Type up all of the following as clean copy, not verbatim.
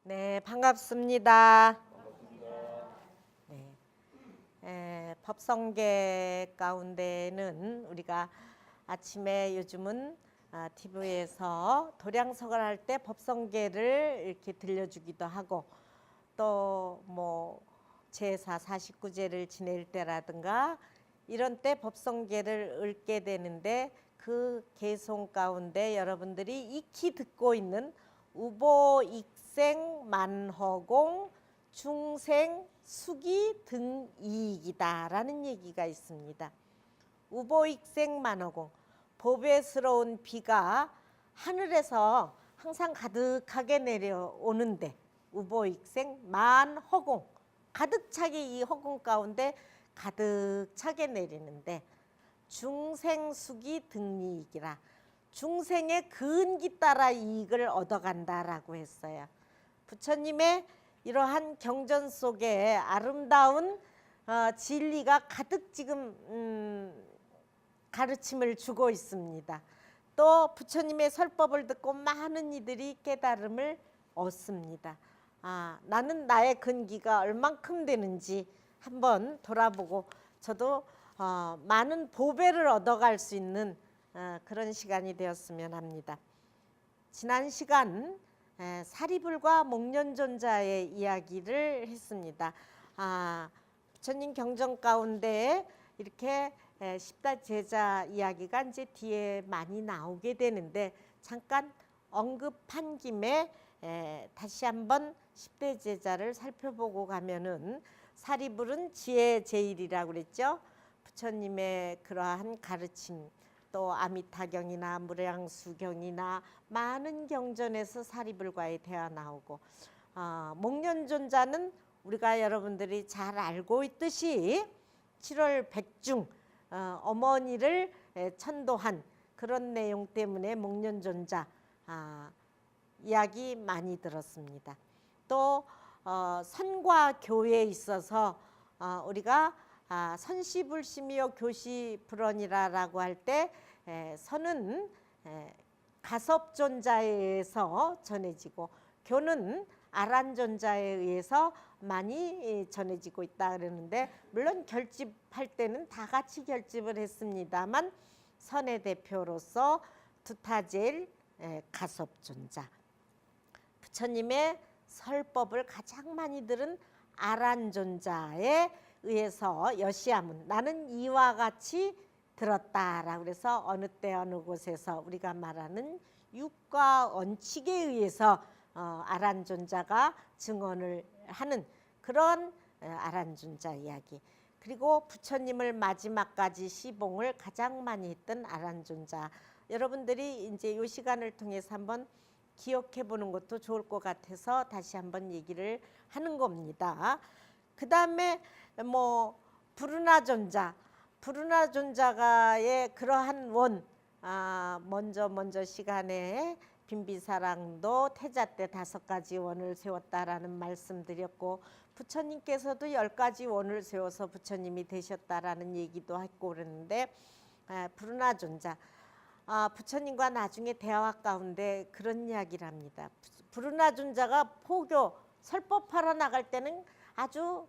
네, 반갑습니다. 법성계 가운데는 우리가 아침에 요즘은 TV에서 도량석을 할 때 법성계를 이렇게 들려주기도 하고 또 뭐 제사 49제를 지낼 때라든가 이런 때 법성계를 읊게 되는데 그 개송 가운데 여러분들이 익히 듣고 있는 우보익생 만허공 중생 수기 등이익이다라는 얘기가 있습니다. 우보익생 만허공, 보배스러운 비가 하늘에서 항상 가득하게 내려오는데 우보익생 만허공, 가득 차게 이 허공 가운데 가득 차게 내리는데 중생수기 등이익이라, 중생의 근기 따라 이익을 얻어간다라고 했어요. 부처님의 이러한 경전 속에 아름다운 진리가 가득 지금 가르침을 주고 있습니다. 또 부처님의 설법을 듣고 많은 이들이 깨달음을 얻습니다. 나는 나의 근기가 얼만큼 되는지 한번 돌아보고 저도 많은 보배를 얻어갈 수 있는 그런 시간이 되었으면 합니다. 지난 시간 사리불과 목련존자의 이야기를 했습니다. 부처님 경전 가운데 이렇게 십다 제자 이야기가 이제 뒤에 많이 나오게 되는데 잠깐 언급한 김에 다시 한번 십대 제자를 살펴보고 가면은 사리불은 지혜 제일이라고 그랬죠. 부처님의 그러한 가르침, 또 아미타경이나 무량수경이나 많은 경전에서 사리불과의 대화 나오고, 목련존자는 우리가 여러분들이 잘 알고 있듯이 7월 백중 어머니를 천도한 그런 내용 때문에 목련존자 이야기 많이 들었습니다. 또 선과 교회에 있어서 우리가 선시불심이요 교시불언이라고 할 때 선은 가섭존자에 의해서 전해지고 교는 아란존자에 의해서 많이 전해지고 있다 그러는데, 물론 결집할 때는 다 같이 결집을 했습니다만 선의 대표로서 두타제일 가섭존자, 부처님의 설법을 가장 많이 들은 아란존자에 의해서 여시아문, 나는 이와 같이 들었다라고 그래서 어느 때 어느 곳에서 우리가 말하는 육과 원칙에 의해서 아란존자가 증언을 하는 그런 아란존자 이야기, 그리고 부처님을 마지막까지 시봉을 가장 많이 했던 아란존자, 여러분들이 이제 이 시간을 통해서 한번 기억해 보는 것도 좋을 것 같아서 다시 한번 얘기를 하는 겁니다. 그 다음에 뭐 부르나존자, 부르나존자가의 그러한 원, 먼저 시간에 빈비사랑도 태자 때 5가지 원을 세웠다라는 말씀드렸고, 부처님께서도 10가지 원을 세워서 부처님이 되셨다라는 얘기도 했고 그랬는데, 부르나존자, 부처님과 나중에 대화 가운데 그런 이야기를 합니다. 부르나존자가 포교 설법하러 나갈 때는 아주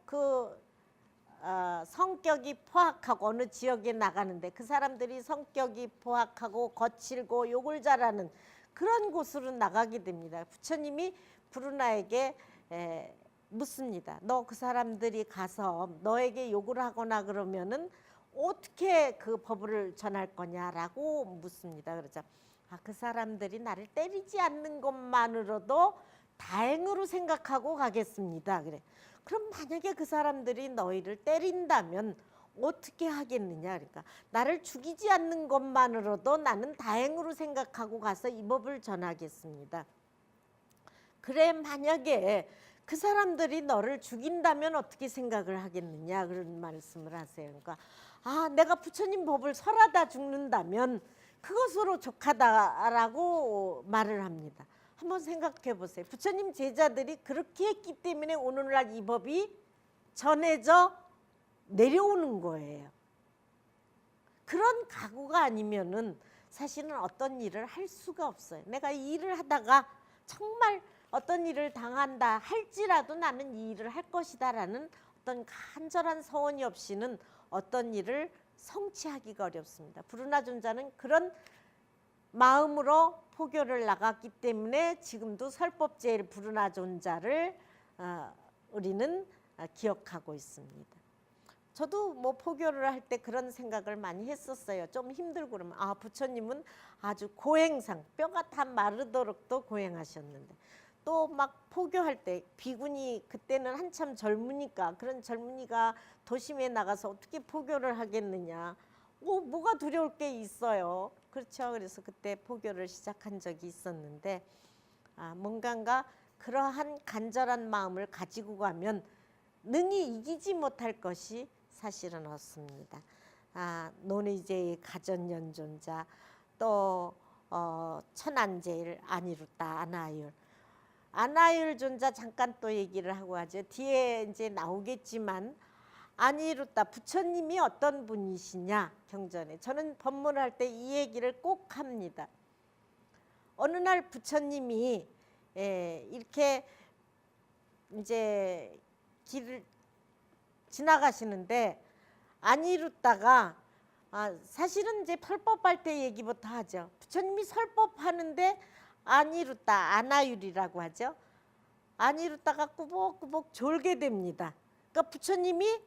성격이 포악하고, 어느 지역에 나가는데 그 사람들이 성격이 포악하고 거칠고 욕을 잘하는 그런 곳으로 나가게 됩니다. 부처님이 부르나에게 묻습니다. 너 그 사람들이 가서 너에게 욕을 하거나 그러면은 어떻게 그 법을 전할 거냐라고 묻습니다. 그러자 그 사람들이 나를 때리지 않는 것만으로도 다행으로 생각하고 가겠습니다. 그래. 그럼 만약에 그 사람들이 너희를 때린다면 어떻게 하겠느냐. 그러니까 나를 죽이지 않는 것만으로도 나는 다행으로 생각하고 가서 이 법을 전하겠습니다. 그래, 만약에 그 사람들이 너를 죽인다면 어떻게 생각을 하겠느냐, 그런 말씀을 하세요. 그러니까 내가 부처님 법을 설하다 죽는다면 그것으로 족하다라고 말을 합니다. 한번 생각해 보세요. 부처님 제자들이 그렇게 했기 때문에 오늘날 이 법이 전해져 내려오는 거예요. 그런 각오가 아니면은 사실은 어떤 일을 할 수가 없어요. 내가 이 일을 하다가 정말 어떤 일을 당한다 할지라도 나는 이 일을 할 것이다라는 어떤 간절한 서원이 없이는 어떤 일을 성취하기가 어렵습니다. 브루나존자는 그런 마음으로 포교를 나갔기 때문에 지금도 설법제일 브루나존자를 우리는 기억하고 있습니다. 저도 뭐 포교를 할 때 그런 생각을 많이 했었어요. 좀 힘들고 그러면 부처님은 아주 고행상 뼈가 다 마르도록도 고행하셨는데 또 막 포교할 때 비구니 그때는 한참 젊으니까 그런 젊은이가 도심에 나가서 어떻게 포교를 하겠느냐. 뭐가 두려울 게 있어요. 그렇죠. 그래서 그때 포교를 시작한 적이 있었는데 뭔가 그러한 간절한 마음을 가지고 가면 능히 이기지 못할 것이 사실은 없습니다. 논의제의 가전연존자 또 천안제일 아니루따 아나율 아나율 존자 잠깐 또 얘기를 하고 하죠. 뒤에 이제 나오겠지만 아니루따 부처님이 어떤 분이시냐 경전에 저는 법문을 할 때 이 얘기를 꼭 합니다. 어느 날 부처님이 이렇게 이제 길을 지나가시는데 아니루따가 사실은 이제 설법할 때 얘기부터 하죠. 부처님이 설법하는데 아니루따 아나율이라고 하죠. 아니루따가 꾸벅꾸벅 졸게 됩니다. 그러니까 부처님이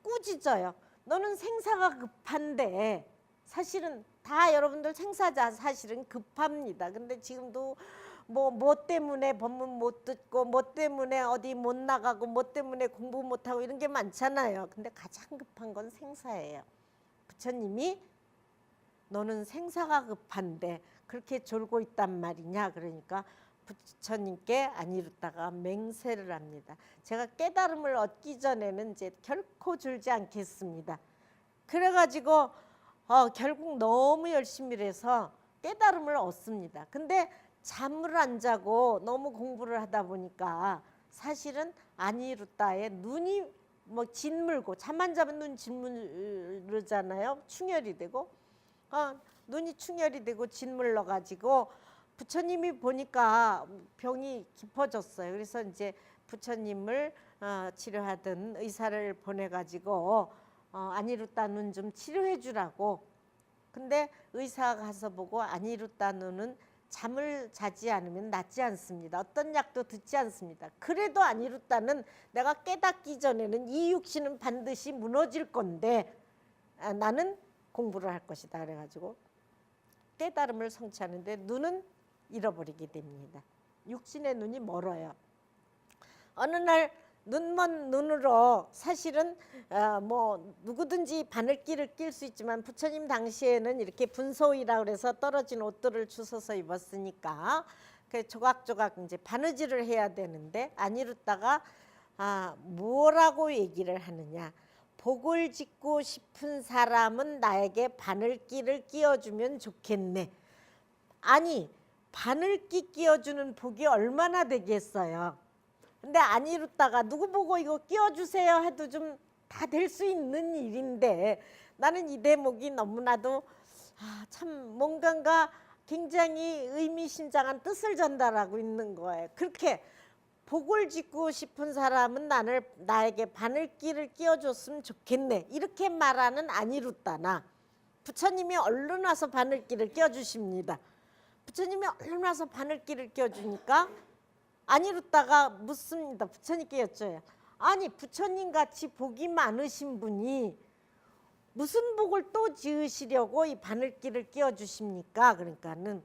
꾸짖어요. 너는 생사가 급한데 사실은 다 여러분들 생사자 사실은 급합니다. 근데 지금도 뭐 때문에 법문 못 듣고 뭐 때문에 어디 못 나가고 뭐 때문에 공부 못하고 이런 게 많잖아요. 근데 가장 급한 건 생사예요. 부처님이 너는 생사가 급한데 그렇게 졸고 있단 말이냐. 그러니까 부처님께 아니루따가 맹세를 합니다. 제가 깨달음을 얻기 전에는 이제 결코 졸지 않겠습니다. 그래가지고 결국 너무 열심히 해서 깨달음을 얻습니다. 근데 잠을 안 자고 너무 공부를 하다 보니까 사실은 아니루따의 눈이 뭐 짓물고 잠 안 자면 눈 짓물르잖아요. 충혈이 되고 눈이 충혈이 되고 짓물러 가지고 부처님이 보니까 병이 깊어졌어요. 그래서 이제 부처님을 치료하던 의사를 보내 가지고 아니루따 눈 좀 치료해 주라고. 근데 의사가 가서 보고 아니루따 눈은 잠을 자지 않으면 낫지 않습니다. 어떤 약도 듣지 않습니다. 그래도 아니루따는 내가 깨닫기 전에는 이 육신은 반드시 무너질 건데 나는 공부를 할 것이다. 그래가지고 깨달음을 성취하는데 눈은 잃어버리게 됩니다. 육신의 눈이 멀어요. 어느 날 눈먼 눈으로 사실은 뭐 누구든지 바늘귀를 낄 수 있지만 부처님 당시에는 이렇게 분소이라 그래서 떨어진 옷들을 주워서 입었으니까 그 조각조각 이제 바느질을 해야 되는데 아니루따가 뭐라고 얘기를 하느냐. 복을 짓고 싶은 사람은 나에게 바늘귀를 끼워주면 좋겠네. 아니 바늘귀 끼워주는 복이 얼마나 되겠어요. 근데 아니루따가 누구 보고 이거 끼워주세요 해도 좀 다 될 수 있는 일인데 나는 이 대목이 너무나도 참 뭔가 굉장히 의미심장한 뜻을 전달하고 있는 거예요. 그렇게 복을 짓고 싶은 사람은 나에게 바늘귀를 끼워줬으면 좋겠네. 이렇게 말하는 아니루따나 부처님이 얼른 와서 바늘귀를 끼워주십니다. 부처님이 얼른 와서 바늘귀를 끼워주니까 아니루따가 묻습니다. 부처님께 여쭤요. 아니 부처님 같이 복이 많으신 분이 무슨 복을 또 지으시려고 이 바늘귀를 끼워주십니까? 그러니까는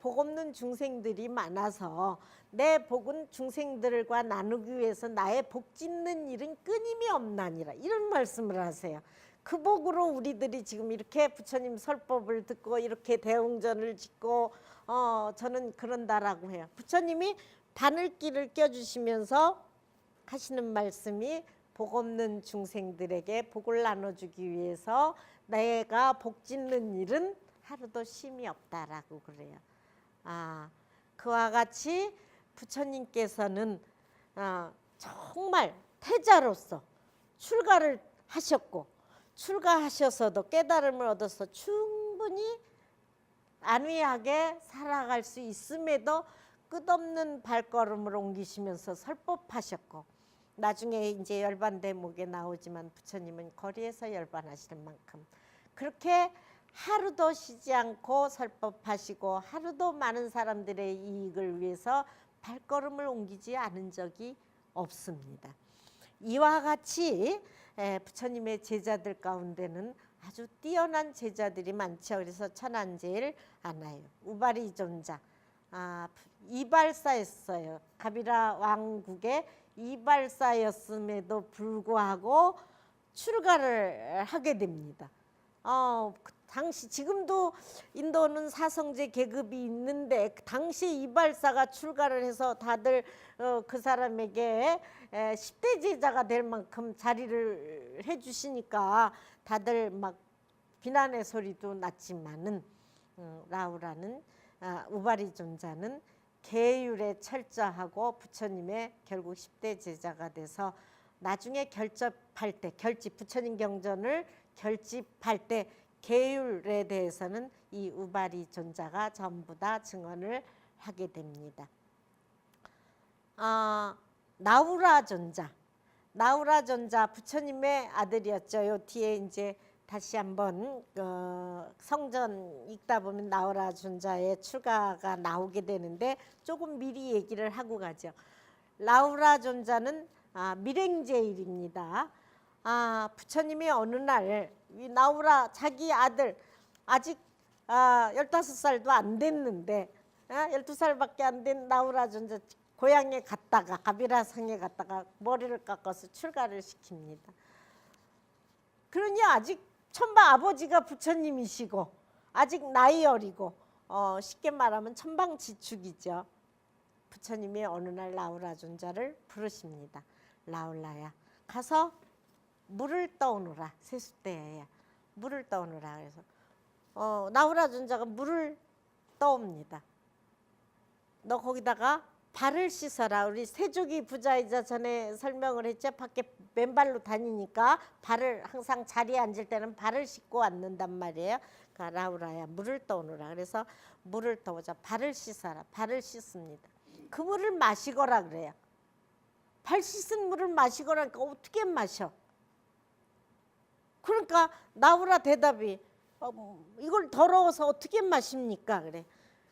복 없는 중생들이 많아서 내 복은 중생들과 나누기 위해서 나의 복 짓는 일은 끊임이 없나니라 이런 말씀을 하세요. 그 복으로 우리들이 지금 이렇게 부처님 설법을 듣고 이렇게 대웅전을 짓고 저는 그런다라고 해요. 부처님이 바늘귀를 껴주시면서 하시는 말씀이 복 없는 중생들에게 복을 나눠주기 위해서 내가 복 짓는 일은 하루도 쉼이 없다라고 그래요. 그와 같이 부처님께서는 정말 태자로서 출가를 하셨고 출가하셔서도 깨달음을 얻어서 충분히 안위하게 살아갈 수 있음에도 끝없는 발걸음을 옮기시면서 설법하셨고 나중에 이제 열반 대목에 나오지만 부처님은 거리에서 열반하시는 만큼 그렇게 하루도 쉬지 않고 설법하시고 하루도 많은 사람들의 이익을 위해서 발걸음을 옮기지 않은 적이 없습니다. 이와 같이 부처님의 제자들 가운데는 아주 뛰어난 제자들이 많죠. 그래서 천안제일 아나요, 우바리존자, 이발사였어요. 가비라 왕국의 이발사였음에도 불구하고 출가를 하게 됩니다. 당시 지금도 인도는 사성제 계급이 있는데 당시 이발사가 출가를 해서 다들 그 사람에게 10대 제자가 될 만큼 자리를 해주시니까 다들 막 비난의 소리도 났지만은 라우라는 우바리존자는 계율에 철저하고 부처님의 결국 10대 제자가 돼서 나중에 결집할 때 부처님 경전을 결집할 때 계율에 대해서는 이 우바리존자가 전부 다 증언을 하게 됩니다. 나우라존자 부처님의 아들이었죠. 요 뒤에 이제 다시 한번 성전 읽다 보면 나우라존자의 출가가 나오게 되는데 조금 미리 얘기를 하고 가죠. 나우라존자는 밀행제일입니다. 부처님이 어느 날 이 나우라 자기 아들 아직 15살도 안 됐는데 12살밖에 안 된 나우라존자 고향에 갔다가 가비라성에 갔다가 머리를 깎아서 출가를 시킵니다. 그러니 아직 천방 아버지가 부처님이시고 아직 나이 어리고 쉽게 말하면 천방지축이죠. 부처님이 어느 날 나우라존자를 부르십니다. 라울라야, 가서 물을 떠오느라. 세숫대야 물을 떠오느라. 그래서 나우라존자가 물을 떠옵니다. 너 거기다가 발을 씻어라. 우리 세족이 부자이자 전에 설명을 했죠. 밖에 맨발로 다니니까 발을 항상 자리에 앉을 때는 발을 씻고 앉는단 말이에요. 그러니까 라우라야, 물을 떠오느라. 그래서 물을 떠오자 발을 씻어라. 발을 씻습니다. 그 물을 마시거라 그래요. 발 씻은 물을 마시거라니까 어떻게 마셔? 그러니까 나우라 대답이 이걸 더러워서 어떻게 마십니까?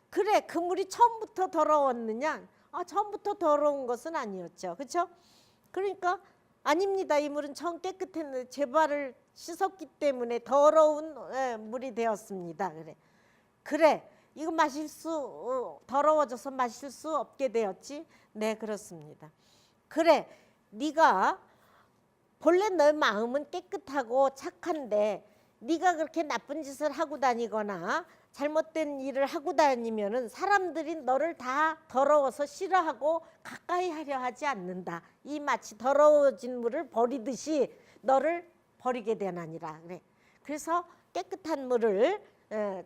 그래 그 물이 처음부터 더러웠느냐? 처음부터 더러운 것은 아니었죠. 그렇죠? 그러니까 아닙니다. 이 물은 처음 깨끗했는데 제 발을 씻었기 때문에 더러운 물이 되었습니다. 그래 이거 더러워져서 마실 수 없게 되었지? 네, 그렇습니다. 그래 네가 본래 너 마음은 깨끗하고 착한데 네가 그렇게 나쁜 짓을 하고 다니거나 잘못된 일을 하고 다니면은 사람들이 너를 다 더러워서 싫어하고 가까이 하려 하지 않는다. 이 마치 더러워진 물을 버리듯이 너를 버리게 되나니라. 그래서 깨끗한 물을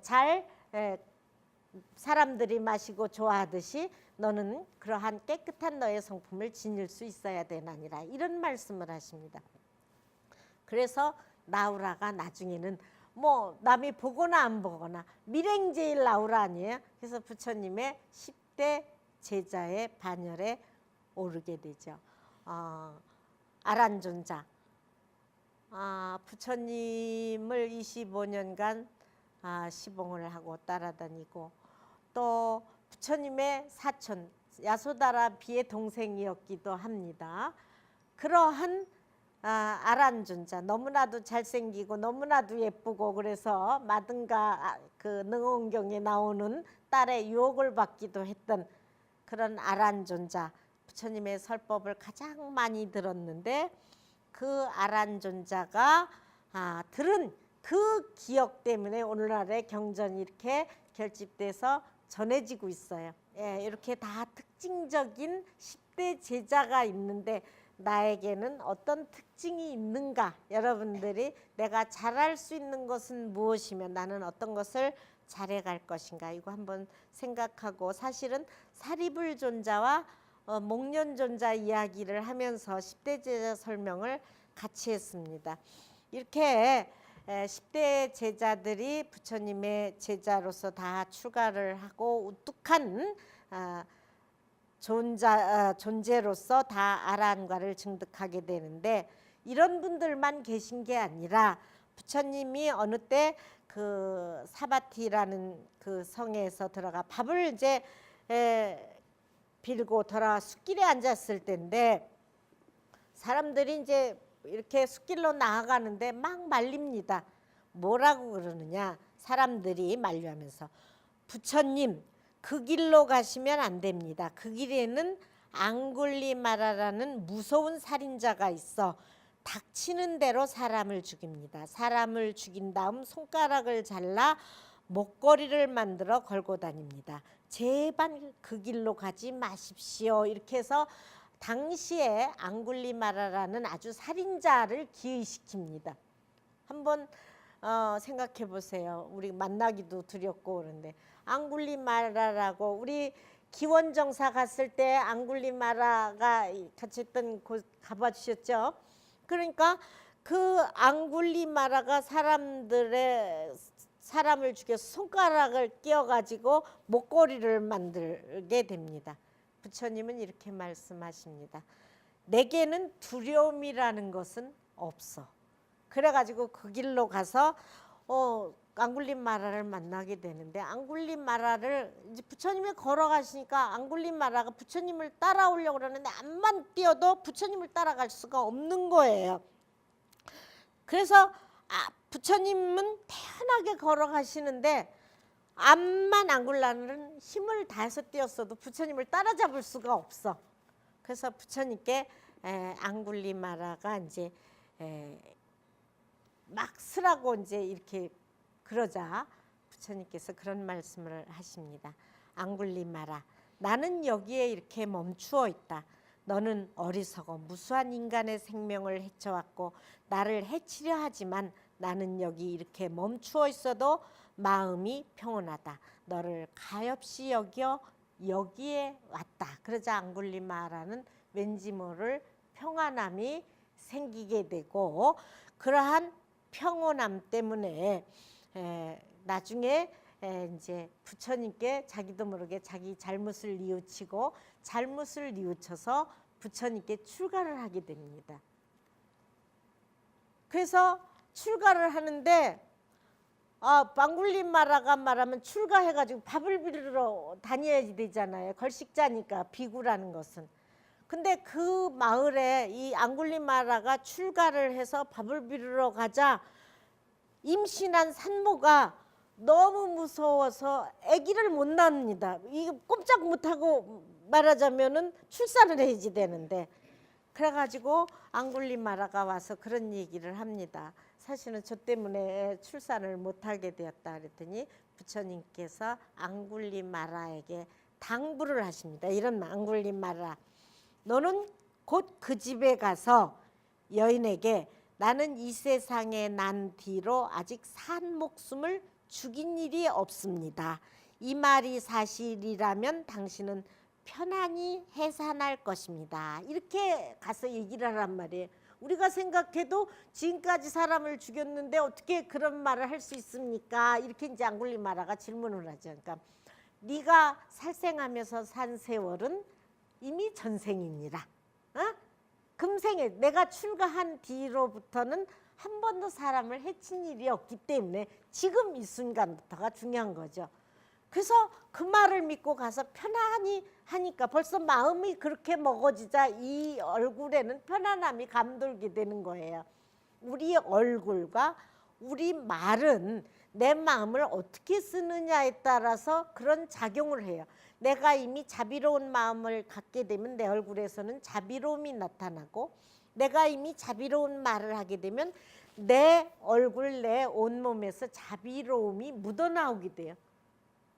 잘 사람들이 마시고 좋아하듯이 너는 그러한 깨끗한 너의 성품을 지닐 수 있어야 되나니라. 이런 말씀을 하십니다. 그래서 나우라가 나중에는 뭐 남이 보거나 안 보거나 밀행제일 나우라 아니에요. 그래서 부처님의 10대 제자의 반열에 오르게 되죠. 아란존자, 부처님을 25년간 시봉을 하고 따라다니고 또 부처님의 사촌 야소다라 비의 동생이었기도 합니다. 그러한 아란존자, 너무나도 잘생기고 너무나도 예쁘고 그래서 마등가 그 능원경에 나오는 딸의 유혹을 받기도 했던 그런 아란존자, 부처님의 설법을 가장 많이 들었는데 그 아란존자가 들은 그 기억 때문에 오늘날의 경전이 이렇게 결집돼서 전해지고 있어요. 이렇게 다 특징적인 10대 제자가 있는데 나에게는 어떤 특징이 있는가? 여러분들이 내가 잘할 수 있는 것은 무엇이며 나는 어떤 것을 잘해갈 것인가? 이거 한번 생각하고 사실은 사리불존자와 목련존자 이야기를 하면서 10대 제자 설명을 같이 했습니다. 이렇게 10대 제자들이 부처님의 제자로서 다 출가를 하고 우뚝한 존재로서 다 아란과를 증득하게 되는데 이런 분들만 계신 게 아니라 부처님이 어느 때 그 사바티라는 그 성에서 들어가 밥을 이제 빌고 돌아 숲길에 앉았을 때인데 사람들이 이제 이렇게 숲길로 나아가는데 막 말립니다. 뭐라고 그러느냐? 사람들이 만류하면서 부처님 그 길로 가시면 안 됩니다. 그 길에는 앙굴리마라라는 무서운 살인자가 있어 닥치는 대로 사람을 죽입니다. 사람을 죽인 다음 손가락을 잘라 목걸이를 만들어 걸고 다닙니다. 제발 그 길로 가지 마십시오. 이렇게 해서 당시에 앙굴리마라라는 아주 살인자를 기의시킵니다. 한번 생각해 보세요. 우리 만나기도 두렵고 그런데 앙굴리마라라고 우리 기원정사 갔을 때 앙굴리마라가 같이 있던 곳 가봐 주셨죠? 그러니까 그 앙굴리마라가 사람을 죽여서 손가락을 끼워가지고 목걸이를 만들게 됩니다. 부처님은 이렇게 말씀하십니다. 내게는 두려움이라는 것은 없어. 그래가지고 그 길로 가서 앙굴리마라를 만나게 되는데 앙굴리마라를 이제 부처님이 걸어가시니까 앙굴리마라가 부처님을 따라오려고 그러는데 암만 뛰어도 부처님을 따라갈 수가 없는 거예요. 그래서 부처님은 편하게 걸어가시는데 암만 앙굴리마라는 힘을 다해서 뛰었어도 부처님을 따라잡을 수가 없어. 그래서 부처님께 앙굴리마라가 이제 막 쓰라고 이제 이렇게 그러자 부처님께서 그런 말씀을 하십니다. 앙굴리마라, 나는 여기에 이렇게 멈추어 있다. 너는 어리석어 무수한 인간의 생명을 해쳐왔고 나를 해치려 하지만 나는 여기 이렇게 멈추어 있어도 마음이 평온하다. 너를 가엾이 여겨 여기에 왔다. 그러자 앙굴리마라는 왠지 모를 평안함이 생기게 되고 그러한 평온함 때문에 나중에 이제 부처님께 자기도 모르게 자기 잘못을 뉘우치고 잘못을 뉘우쳐서 부처님께 출가를 하게 됩니다. 그래서 출가를 하는데 앙굴리마라가 말하면 출가해가지고 밥을 빌으러 다녀야 되잖아요. 걸식자니까 비구라는 것은. 근데 그 마을에 이 앙굴리마라가 출가를 해서 밥을 빌으러 가자 임신한 산모가 너무 무서워서 아기를 못 낳습니다. 이게 꼼짝 못하고 말하자면은 출산을 해야지 되는데 그래가지고 앙굴리마라가 와서 그런 얘기를 합니다. 사실은 저 때문에 출산을 못하게 되었다 그랬더니 부처님께서 앙굴리마라에게 당부를 하십니다. 이런 앙굴리마라, 너는 곧 그 집에 가서 여인에게 나는 이 세상에 난 뒤로 아직 산 목숨을 죽인 일이 없습니다. 이 말이 사실이라면 당신은 편안히 해산할 것입니다. 이렇게 가서 얘기를 하란 말이에요. 우리가 생각해도 지금까지 사람을 죽였는데 어떻게 그런 말을 할 수 있습니까? 이렇게 이제 앙굴리마라가 질문을 하죠. 그러니까 네가 살생하면서 산 세월은 이미 전생이니라. 금생에 내가 출가한 뒤로부터는 한 번도 사람을 해친 일이 없기 때문에 지금 이 순간부터가 중요한 거죠. 그래서 그 말을 믿고 가서 편안히 하니까 벌써 마음이 그렇게 먹어지자 이 얼굴에는 편안함이 감돌게 되는 거예요. 우리 얼굴과 우리 말은 내 마음을 어떻게 쓰느냐에 따라서 그런 작용을 해요. 내가 이미 자비로운 마음을 갖게 되면 내 얼굴에서는 자비로움이 나타나고 내가 이미 자비로운 말을 하게 되면 내 얼굴, 내 온몸에서 자비로움이 묻어나오게 돼요.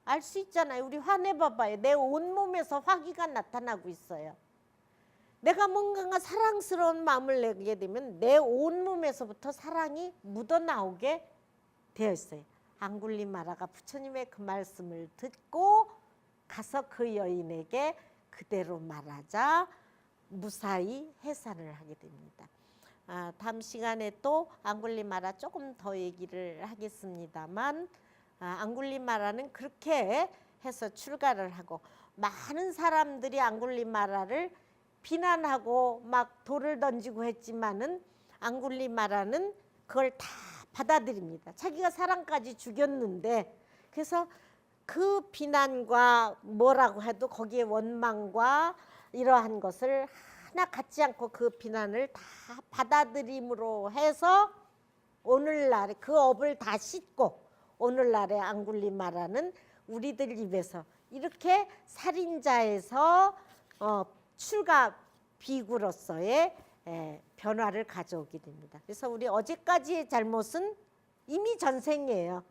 알 수 있잖아요. 우리 화내봐봐요. 내 온몸에서 화기가 나타나고 있어요. 내가 뭔가 사랑스러운 마음을 내게 되면 내 온몸에서부터 사랑이 묻어나오게 되어 있어요. 앙굴리마라가 부처님의 그 말씀을 듣고 가서 그 여인에게 그대로 말하자 무사히 해산을 하게 됩니다. 다음 시간에 또 앙굴리마라 조금 더 얘기를 하겠습니다만 앙굴리마라는 그렇게 해서 출가를 하고 많은 사람들이 앙굴리마라를 비난하고 막 돌을 던지고 했지만은 앙굴리마라는 그걸 다 받아들입니다. 자기가 사람까지 죽였는데, 그래서 그 비난과 뭐라고 해도 거기에 원망과 이러한 것을 하나 갖지 않고 그 비난을 다 받아들임으로 해서 오늘날 그 업을 다 씻고 오늘날의 앙굴리마라는 우리들 입에서 이렇게 살인자에서 출가 비구로서의 변화를 가져오게 됩니다. 그래서 우리 어제까지의 잘못은 이미 전생이에요.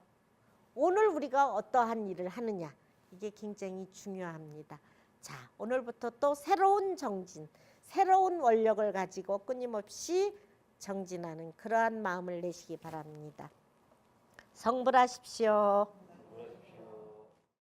오늘 우리가 어떠한 일을 하느냐, 이게 굉장히 중요합니다. 자, 오늘부터 또 새로운 정진, 새로운 원력을 가지고 끊임없이 정진하는 그러한 마음을 내시기 바랍니다. 성불하십시오.